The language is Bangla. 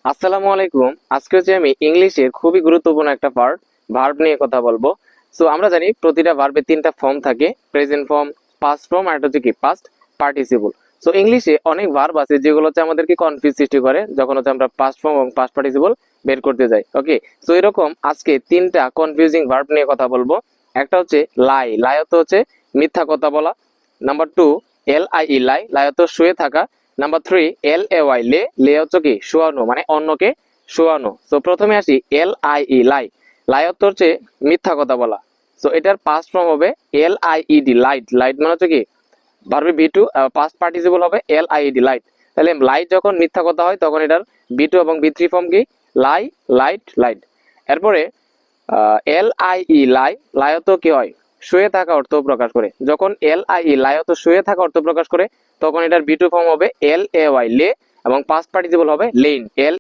আসসালামু আলাইকুম। আজকে হচ্ছে আমি ইংলিশের খুবই গুরুত্বপূর্ণ একটা পার্ট ভার্ব নিয়ে কথা বলবো। সো আমরা জানি প্রতিটা ভার্বে তিনটা ফর্ম থাকে, প্রেজেন্ট ফর্ম, পাস্ট ফর্ম আর একটা হচ্ছে কি পাস্ট পার্টিসিপল। সো ইংলিশে অনেক ভার্ব আছে যেগুলো হচ্ছে আমাদেরকে কনফিউজ সৃষ্টি করে যখন হচ্ছে আমরা পাস্ট ফর্ম এবং পাস্ট পার্টিসিপল বের করতে যাই। ওকে, সো এরকম আজকে তিনটা কনফিউজিং ভার্ব নিয়ে কথা বলবো। একটা হচ্ছে লাই, লাই হচ্ছে মিথ্যা কথা বলা। নাম্বার টু, LIE লাই, লাই শুয়ে থাকা। নাম্বার থ্রি, LAY লে, লে হচ্ছে কি শোয়ানো, মানে অন্যকে শোয়ানো। তো প্রথমে আসি LIE লাই, লাই হচ্ছে মিথ্যা কথা বলা। তো এটার পাস্ট ফর্ম হবে LIED লাইট, লাইট মানে হচ্ছে কি ভার্বে বি টু, পাস্ট পার্টিসিপল হবে LIED লাইট। তাহলে লাইট যখন মিথ্যা কথা হয় তখন এটার বি টু এবং বি3 ফর্ম কি লাই, লাইট, লাইট। এরপরে LIE লাই, লাই কি হয় শুয়ে থাকা অর্থ প্রকাশ করে। যখন LIE লাই শুয়ে থাকা অর্থ প্রকাশ করে তখন এটার বি টু ফর্ম হবে LAY লে এবং পাস্ট পার্টিসিপল হবে লেইন,